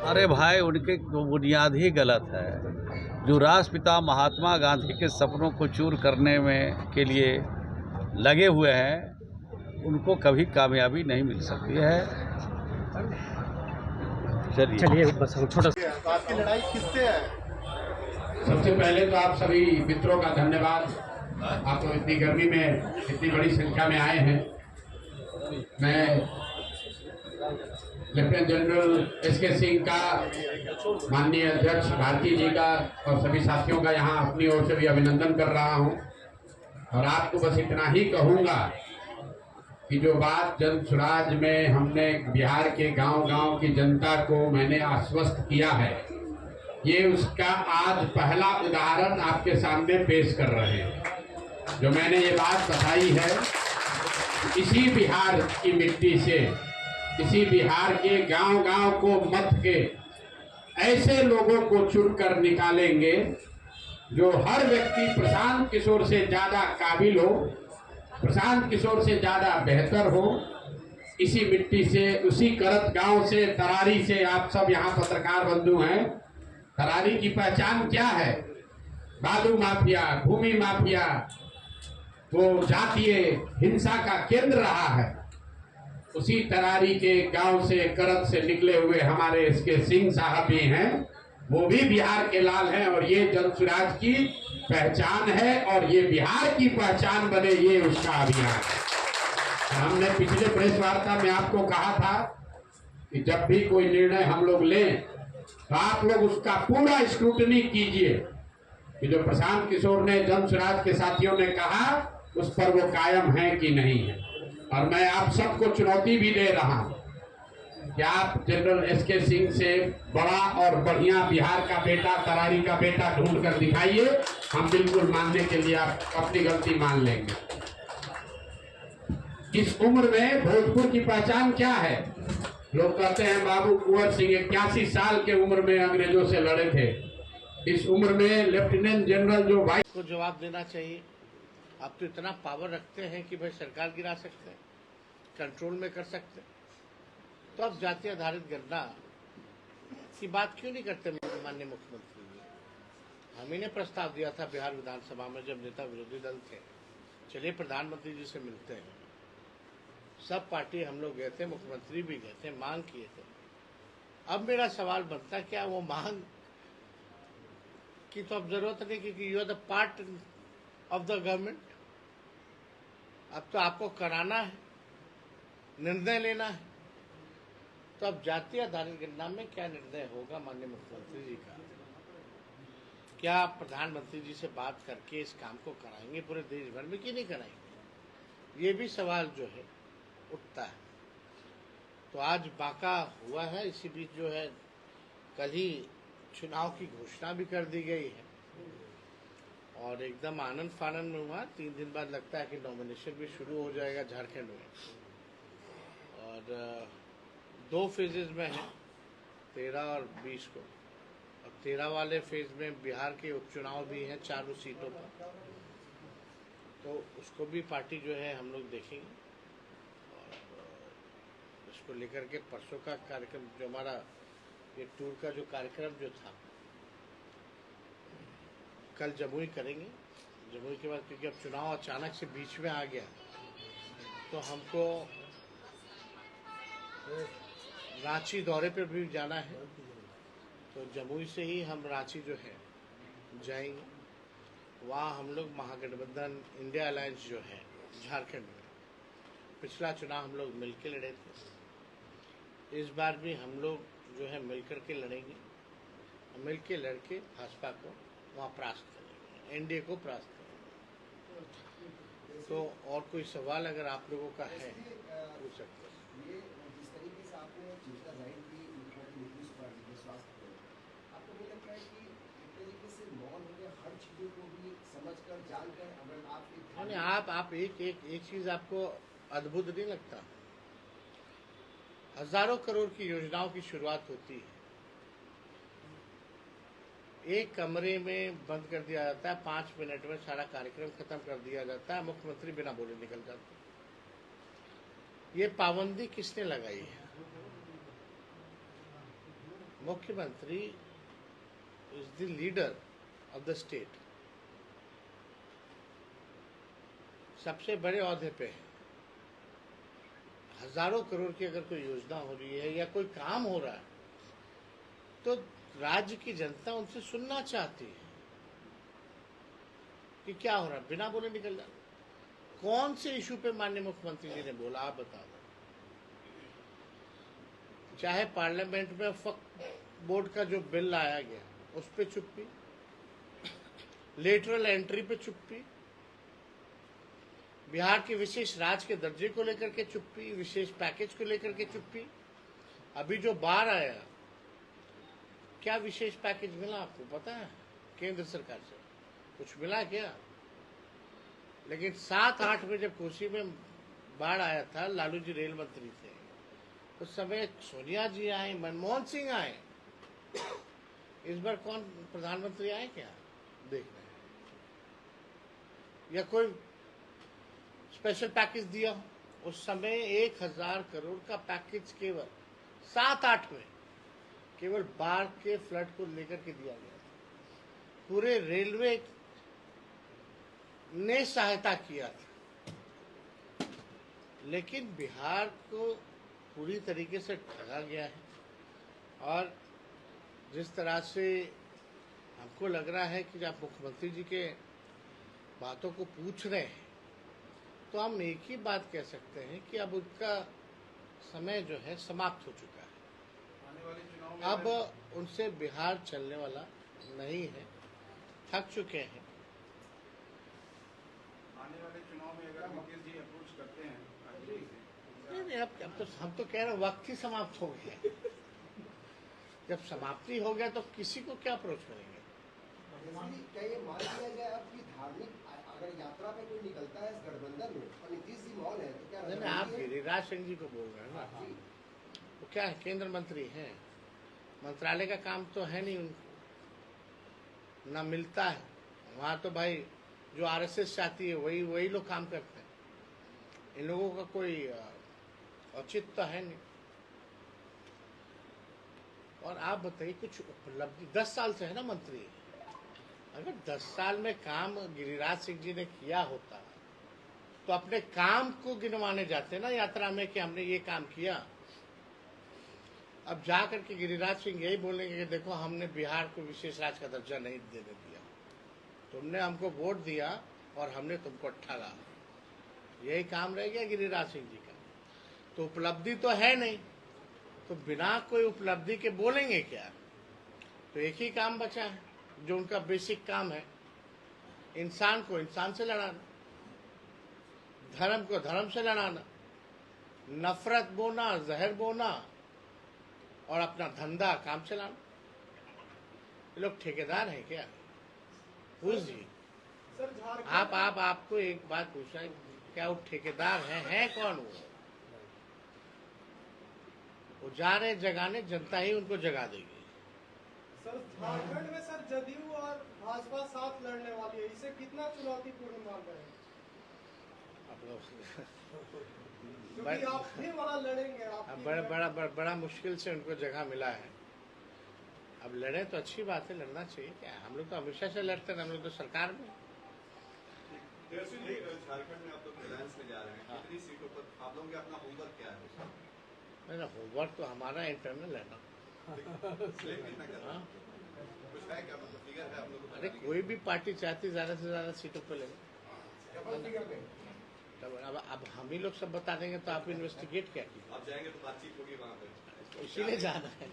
अरे भाई, उनके बुनियाद ही गलत है। जो राष्ट्रपिता महात्मा गांधी के सपनों को चूर करने में के लिए लगे हुए हैं, उनको कभी कामयाबी नहीं मिल सकती है। चलिए बस हम छोटा तो आपकी लड़ाई किससे है? सबसे पहले तो आप सभी मित्रों का धन्यवाद। आप तो इतनी गर्मी में इतनी बड़ी संख्या में आए हैं। मैं लेफ्टिनेंट जनरल एस के सिंह का, माननीय अध्यक्ष भारती जी का और सभी साथियों का यहाँ अपनी ओर से भी अभिनंदन कर रहा हूँ। और आपको बस इतना ही कहूँगा कि जो बात जन स्वराज में हमने बिहार के गांव-गांव की जनता को मैंने आश्वस्त किया है, ये उसका आज पहला उदाहरण आपके सामने पेश कर रहे हैं। जो मैंने ये बात बताई है, इसी बिहार की मिट्टी से, इसी बिहार के गांव-गांव को मत के ऐसे लोगों को चुनकर निकालेंगे जो हर व्यक्ति प्रशांत किशोर से ज़्यादा काबिल हो, प्रशांत किशोर से ज़्यादा बेहतर हो। इसी मिट्टी से, उसी करत गांव से, तरारी से, आप सब यहाँ पत्रकार बंधु हैं। तरारी की पहचान क्या है? बालू माफिया, भूमि माफिया, वो जातीय हिंसा का केंद्र रहा है। उसी तरारी के गांव से, करत से निकले हुए हमारे इसके सिंह साहब भी हैं। वो भी बिहार के लाल हैं और ये जन स्वराज की पहचान है और ये बिहार की पहचान बने, ये उसका अभियान है। हमने पिछले प्रेस वार्ता में आपको कहा था कि जब भी कोई निर्णय हम लोग लें तो आप लोग उसका पूरा स्क्रूटनी कीजिए कि जो प्रशांत किशोर ने, जन स्वराज के साथियों ने कहा, उस पर वो कायम है कि नहीं है। और मैं आप सबको चुनौती भी दे रहा हूं कि आप जनरल एस के सिंह से बड़ा और बढ़िया बिहार का बेटा, तरारी का बेटा ढूंढ कर दिखाइए। हम बिल्कुल मानने के लिए आप अपनी गलती मान लेंगे। इस उम्र में भोजपुर की पहचान क्या है? लोग कहते हैं बाबू कुंवर सिंह 81 साल के उम्र में अंग्रेजों से लड़े थे। इस उम्र में लेफ्टिनेंट जनरल जो वाइस को जवाब देना चाहिए। आप तो इतना पावर रखते हैं कि भाई सरकार गिरा सकते हैं, कंट्रोल में कर सकते हैं, तो अब जाति आधारित गणना की बात क्यों नहीं करते माननीय मुख्यमंत्री जी? हम ही ने प्रस्ताव दिया था बिहार विधानसभा में जब नेता विरोधी दल थे, चलिए प्रधानमंत्री जी से मिलते हैं। सब पार्टी हम लोग गए थे, मुख्यमंत्री भी गए थे, मांग किए थे। अब मेरा सवाल बनता है, क्या वो मांग की तो अब जरूरत नहीं क्योंकि you are the part of the government. अब तो आपको कराना है, निर्णय लेना है। तो अब जातीय आधारित गणना में क्या निर्णय होगा माननीय मुख्यमंत्री जी का? क्या आप प्रधानमंत्री जी से बात करके इस काम को कराएंगे पूरे देश भर में कि नहीं कराएंगे? ये भी सवाल जो है उठता है। तो आज बाका हुआ है। इसी बीच जो है कल ही चुनाव की घोषणा भी कर दी गई है और एकदम आनंद फानंद में हुआ। 3 दिन बाद लगता है कि नॉमिनेशन भी शुरू हो जाएगा झारखंड में। और 2 फेजेज में है, 13 और 20 को। अब 13 वाले फेज में बिहार के उपचुनाव भी हैं 4 सीटों पर, तो उसको भी पार्टी जो है हम लोग देखेंगे। और इसको लेकर के परसों का कार्यक्रम, जो हमारा ये टूर का जो कार्यक्रम जो था, कल जमुई करेंगे। जमुई के बाद क्योंकि अब चुनाव अचानक से बीच में आ गया, तो हमको रांची दौरे पर भी जाना है। तो जमुई से ही हम रांची जो है जाएंगे। वहाँ हम लोग महागठबंधन इंडिया अलायंस जो है झारखंड में, पिछला चुनाव हम लोग मिलकर लड़े थे, इस बार भी हम लोग जो है मिलकर के लड़ेंगे। मिलकर लड़के भाजपा को वहाँ परास्त करेंगे, एनडीए को परास्त करेंगे। तो और कोई सवाल अगर आप लोगों का है पूछ सकते हैं। ये जिस तरीके से आपने चिंता जाहिर की मुख्यमंत्री नीतीश कुमार जी के स्वास्थ्य को, आपको नहीं लगता है कि एक तरीके से मौन हो गया, हर चीजों को भी समझकर, जानकर, अगर आप एक चीज आपको अद्भुत नहीं लगता? हजारों करोड़ की योजनाओं की शुरुआत होती है, एक कमरे में बंद कर दिया जाता है, 5 मिनट में सारा कार्यक्रम खत्म कर दिया जाता है, मुख्यमंत्री बिना बोले निकल जाते हैं। ये पाबंदी किसने लगाई है? मुख्यमंत्री is the leader of the state, सबसे बड़े ओहदे पे है। हजारों करोड़ की अगर कोई योजना हो रही है या कोई काम हो रहा है तो राज्य की जनता उनसे सुनना चाहती है कि क्या हो रहा है, बिना बोले निकल जाना। कौन से इशू पे माननीय मुख्यमंत्री जी ने बोला, आप बता दो। चाहे पार्लियामेंट में वक्फ बोर्ड का जो बिल लाया गया उस पे चुप्पी, लेटरल एंट्री पे चुप्पी, बिहार के विशेष राज्य के दर्जे को लेकर के चुप्पी, विशेष पैकेज को लेकर के चुप्पी। अभी जो बाढ़ आया, क्या विशेष पैकेज मिला आपको पता है? केंद्र सरकार से कुछ मिला क्या? लेकिन 7-8 में जब कोसी में बाढ़ आया था, लालू जी रेल मंत्री थे, उस समय सोनिया जी आए, मनमोहन सिंह आए। इस बार कौन प्रधानमंत्री आए क्या देखना है? या कोई स्पेशल पैकेज दिया हो? उस समय 1000 करोड़ का पैकेज केवल 7-8 में केवल बाढ़ के फ्लड को लेकर के दिया गया था। पूरे रेलवे ने सहायता किया था, लेकिन बिहार को पूरी तरीके से ठगा गया है। और जिस तरह से हमको लग रहा है कि आप मुख्यमंत्री जी के बातों को पूछ रहे हैं, तो हम एक ही बात कह सकते हैं कि अब उनका समय जो है समाप्त हो चुका है। अब उनसे बिहार चलने वाला नहीं है, थक चुके हैं। आने वाले चुनाव में अगर मुकेश जी अप्रोच करते हैं नहीं, अब तो हम तो कह रहे हैं वक्त ही समाप्त हो गया। जब समाप्ति हो गया तो किसी को क्या अप्रोच करेंगे? क्या ये मान लिया जाए अब कि धार्मिक अगर यात्रा पे कोई निकलता है इस गठबंधन में और नीतीश जी मौन है तो क्या? नहीं, आप गिरिराज सिंह जी को बोल रहे हैं ना, वो क्या है, केंद्र मंत्री हैं, मंत्रालय का काम तो है नहीं उनको, ना मिलता है वहाँ। तो भाई जो आरएसएस चाहती है वही लोग काम करते हैं। इन लोगों का कोई औचित्य तो है नहीं। और आप बताइए कुछ उपलब्धि 10 साल से है ना मंत्री, अगर 10 साल में काम गिरिराज सिंह जी ने किया होता तो अपने काम को गिनवाने जाते ना यात्रा में कि हमने ये काम किया। अब जा करके गिरिराज सिंह यही बोलेंगे कि देखो हमने बिहार को विशेष राज्य का दर्जा नहीं देने दिया, तुमने हमको वोट दिया और हमने तुमको ठगा। यही काम रह गया गिरिराज सिंह जी का। तो उपलब्धि तो है नहीं, तो बिना कोई उपलब्धि के बोलेंगे क्या? तो एक ही काम बचा है जो उनका बेसिक काम है, इंसान को इंसान से लड़ाना, धर्म को धर्म से लड़ाना, नफरत बोना, जहर बोना और अपना धंधा काम चलाना। ये लोग ठेकेदार हैं क्या? पूछ जी आप आपको एक बात पूछा है, क्या वो ठेकेदार हैं कौन वो जा रहे जगाने, जनता ही उनको जगा देगी। सर झारखंड में सर जदयू और भाजपा साथ लड़ने वाली है, इसे कितना चुनौतीपूर्ण मान रहे हैं? क्योंकि आप भी बड़ा लड़ेंगे, आप बड़ा मुश्किल से उनको जगह मिला है। अब लड़े तो अच्छी बात है, लड़ना चाहिए। क्या हम लोग तो हमेशा से लड़ते हैं, हम लोग तो सरकार में। झारखंड में आप लोग रिलायंस में जा रहे हैं, कितनी सीटों पर आप लोगों के अपना होमवर्क क्या है? नहीं, होमवर्क तो हमारा इंटरनल है ना। कुछ है क्या, मतलब फिगर है आप लोगों को? अरे कोई भी पार्टी चाहती ज्यादा से ज्यादा सीटों पे लगे। अब हम ही लोग सब बता देंगे तो आप इन्वेस्टिगेट क्या कीजिए। आप जाएंगे तो बातचीत होगी वहाँ पे, इसीलिए जाना है,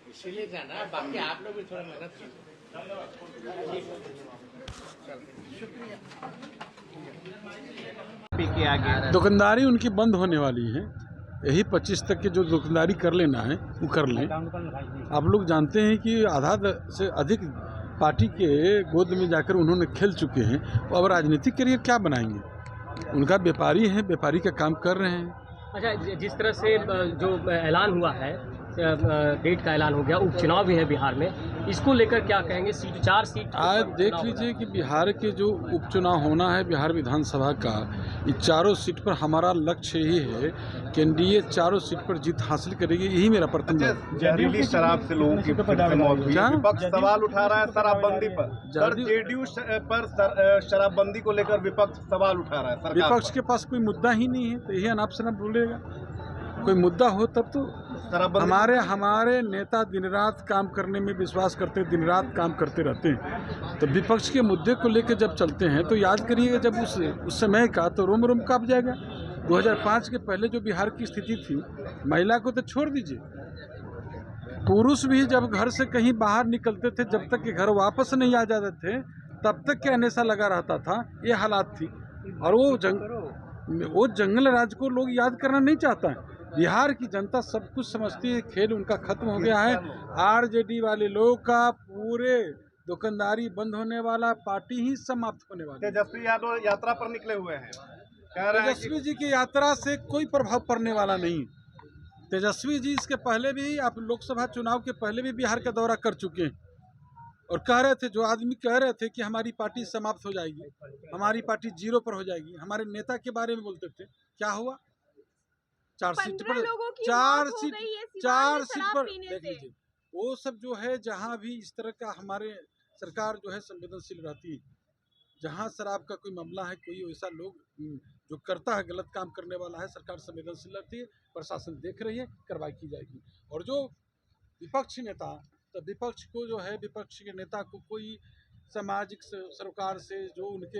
इसीलिए जाना है। बाकी आप लोग भी थोड़ा मेहनत कीजिए। दुकानदारी उनकी बंद होने वाली है। यही 25 तक के जो दुकानदारी कर लेना है वो कर लें। आप लोग जानते हैं कि आधा से अधिक पार्टी के गोद में जाकर उन्होंने खेल चुके हैं। तो अब राजनीतिक करियर क्या बनाएंगे? उनका व्यापारी है, व्यापारी का काम कर रहे हैं। अच्छा, जिस तरह से जो ऐलान हुआ है डेट का ऐलान हो गया, उपचुनाव भी है बिहार में, इसको लेकर क्या कहेंगे? 4 सीट आज देख लीजिए कि बिहार के जो उपचुनाव होना है बिहार विधानसभा का, ये चारों सीट पर हमारा लक्ष्य ही है कि एनडीए चारों सीट पर जीत हासिल करेगी, यही मेरा प्रथम है। जहरीली शराब से लोगों की फिर से मौत हुई। क्या? विपक्ष सवाल उठा रहा है शराबबंदी पर। सर, जेडीयू पर शराबबंदी को लेकर विपक्ष सवाल उठा रहा है सरकार विपक्ष पर। के पास कोई मुद्दा ही नहीं है, तो यही अनाप शनाप बोलेगा। कोई मुद्दा हो तब तो हमारे नेता दिन रात काम करने में विश्वास करते, दिन रात काम करते रहते हैं। तो विपक्ष के मुद्दे को लेकर जब चलते हैं तो याद करिएगा जब उस समय का तो रोम रोम कांप जाएगा। 2005 के पहले जो बिहार की स्थिति थी, महिला को तो छोड़ दीजिए, पुरुष भी जब घर से कहीं बाहर निकलते थे, जब तक कि घर वापस नहीं आ जाते थे तब तक क्या नशा लगा रहता था, ये हालात थी। और वो जंगल राज को लोग याद करना नहीं चाहता है। बिहार की जनता सब कुछ समझती है, खेल उनका खत्म हो गया है। आरजेडी वाले लोगों का पूरे दुकानदारी बंद होने वाला, पार्टी ही समाप्त होने वाली। तेजस्वी यादव यात्रा पर निकले हुए हैं, कह रहे हैं तेजस्वी जी की यात्रा से कोई प्रभाव पड़ने वाला नहीं। तेजस्वी जी इसके पहले भी, आप लोकसभा चुनाव के पहले भी बिहार का दौरा कर चुके हैं और कह रहे थे, जो आदमी कह रहे थे कि हमारी पार्टी समाप्त हो जाएगी, हमारी पार्टी जीरो पर हो जाएगी, हमारे नेता के बारे में बोलते थे, क्या हुआ? 4 सीट पर, 4 सीट पर देख लीजिए। वो सब जो है, जहाँ भी इस तरह का हमारे सरकार जो है संवेदनशील रहती है। जहाँ शराब का कोई मामला है, कोई ऐसा लोग जो करता है, गलत काम करने वाला है, सरकार संवेदनशील रहती है, प्रशासन देख रही है, कार्रवाई की जाएगी। और जो विपक्षी नेता, तो विपक्ष को जो है, विपक्ष के नेता को कोई सामाजिक सरोकार से, जो उनके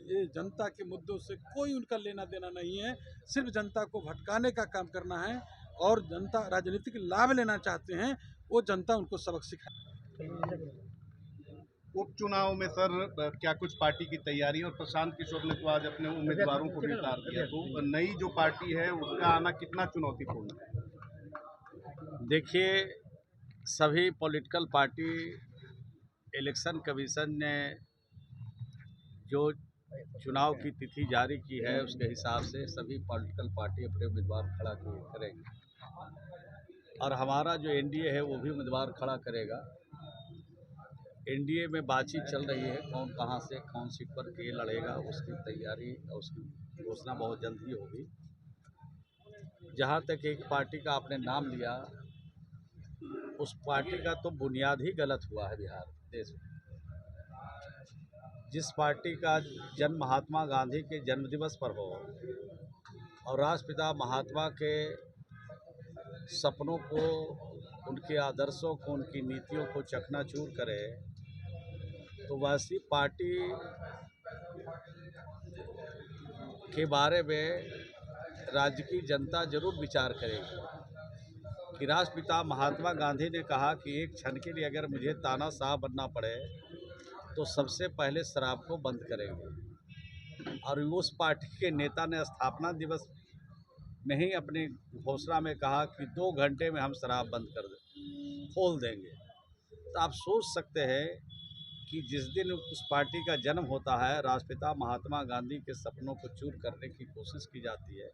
ये जनता के मुद्दों से कोई उनका लेना देना नहीं है। सिर्फ जनता को भटकाने का काम करना है और जनता राजनीतिक लाभ लेना चाहते हैं, वो जनता उनको सबक सिखाए। उपचुनाव में सर क्या कुछ पार्टी की तैयारी, और प्रशांत किशोर ने तो आज अपने उम्मीदवारों को भी उतार दिया, तो नई जो पार्टी है उसका आना कितना चुनौतीपूर्ण है? देखिए, सभी पॉलिटिकल पार्टी, इलेक्शन कमीशन ने जो चुनाव की तिथि जारी की है उसके हिसाब से सभी पॉलिटिकल पार्टी अपने उम्मीदवार खड़ा करेंगे और हमारा जो एनडीए है वो भी उम्मीदवार खड़ा करेगा। एनडीए में बातचीत चल रही है, कौन कहाँ से कौन सीट पर के लड़ेगा, उसकी तैयारी और उसकी घोषणा बहुत जल्द ही होगी। जहाँ तक एक पार्टी का आपने नाम लिया, उस पार्टी का तो बुनियाद ही गलत हुआ है बिहार देश में। जिस पार्टी का जन्म महात्मा गांधी के जन्मदिवस पर हो और राष्ट्रपिता महात्मा के सपनों को, उनके आदर्शों को, उनकी नीतियों को चकनाचूर करे, तो वैसी पार्टी के बारे में राज्य की जनता जरूर विचार करेगी कि राष्ट्रपिता महात्मा गांधी ने कहा कि एक क्षण के लिए अगर मुझे तानाशाह बनना पड़े तो सबसे पहले शराब को बंद करेंगे। और उस पार्टी के नेता ने स्थापना दिवस में ही अपनी घोषणा में कहा कि 2 घंटे में हम शराब बंद खोल देंगे। तो आप सोच सकते हैं कि जिस दिन उस पार्टी का जन्म होता है, राष्ट्रपिता महात्मा गांधी के सपनों को चूर करने की कोशिश की जाती है,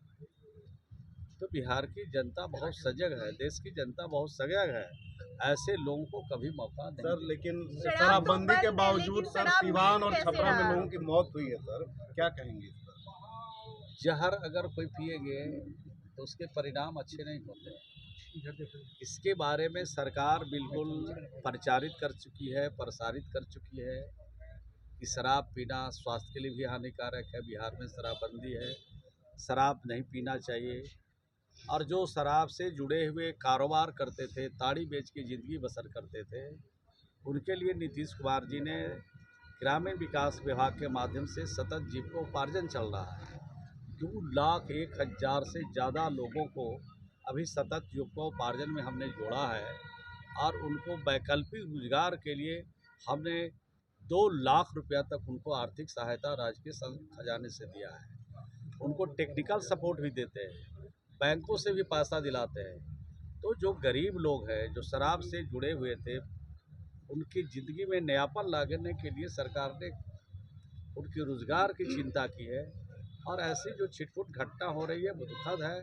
तो बिहार की जनता बहुत सजग है, देश की जनता बहुत सजग है। ऐसे लोगों को कभी मौका नहीं। सर, लेकिन शराबबंदी के बावजूद सर सिवान और छपरा में लोगों की मौत हुई है, सर क्या कहेंगे? जहर अगर कोई पिएंगे तो उसके परिणाम अच्छे नहीं होते। इसके बारे में सरकार बिल्कुल प्रचारित कर चुकी है, प्रसारित कर चुकी है कि शराब पीना स्वास्थ्य के लिए भी हानिकारक है। बिहार में शराबबंदी है, शराब नहीं पीना चाहिए। और जो शराब से जुड़े हुए कारोबार करते थे, ताड़ी बेच के ज़िंदगी बसर करते थे, उनके लिए नीतीश कुमार जी ने ग्रामीण विकास विभाग के माध्यम से सतत जीविकोपार्जन चल रहा है। 2,01,000 से ज़्यादा लोगों को अभी सतत जीविकोपार्जन में हमने जोड़ा है और उनको वैकल्पिक रोजगार के लिए हमने 2 लाख रुपया तक उनको आर्थिक सहायता राज्य के खजाने से दिया है। उनको टेक्निकल सपोर्ट भी देते हैं, बैंकों से भी पैसा दिलाते हैं। तो जो गरीब लोग हैं, जो शराब से जुड़े हुए थे, उनकी ज़िंदगी में नयापन लाने के लिए सरकार ने उनके रोज़गार की चिंता की है। और ऐसी जो छिटपुट घटना हो रही है वो दुखद है।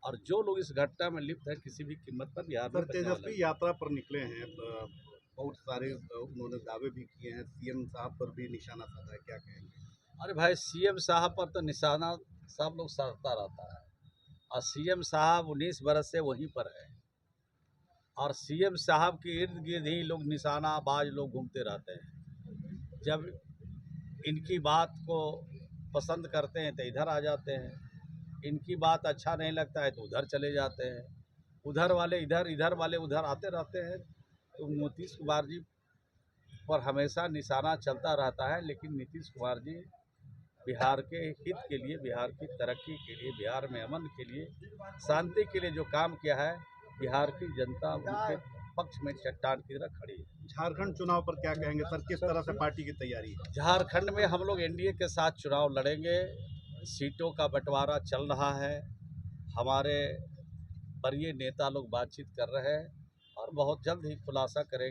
और जो लोग इस घटना में लिप्त हैं किसी भी कीमत पर बिहार में सर बचने वाला तेजस्वी यात्रा पर निकले हैं, बहुत सारे उन्होंने दावे भी किए हैं, सीएम साहब पर भी निशाना साधा है, क्या कहेंगे? अरे भाई सीएम साहब पर तो निशाना सब लोग साधता रहता है और सीएम साहब 19 बरस से वहीं पर है और सीएम साहब के इर्द गिर्द ही लोग निशानाबाज लोग घूमते रहते हैं। जब इनकी बात को पसंद करते हैं तो इधर आ जाते हैं, इनकी बात अच्छा नहीं लगता है तो उधर चले जाते हैं, उधर वाले इधर, इधर वाले उधर आते रहते हैं। तो नीतीश कुमार जी पर हमेशा निशाना चलता रहता है, लेकिन नीतीश कुमार जी बिहार के हित के लिए, बिहार की तरक्की के लिए, बिहार में अमन के लिए, शांति के लिए जो काम किया है, बिहार की जनता उनके पक्ष में चट्टान की तरह खड़ी है। झारखंड चुनाव पर क्या कहेंगे सर, किस तरह से पार्टी की तैयारी है? झारखंड में हम लोग एनडीए के साथ चुनाव लड़ेंगे, सीटों का बंटवारा चल रहा है, हमारे वरीय नेता लोग बातचीत कर रहे हैं और बहुत जल्द ही खुलासा करेंगे।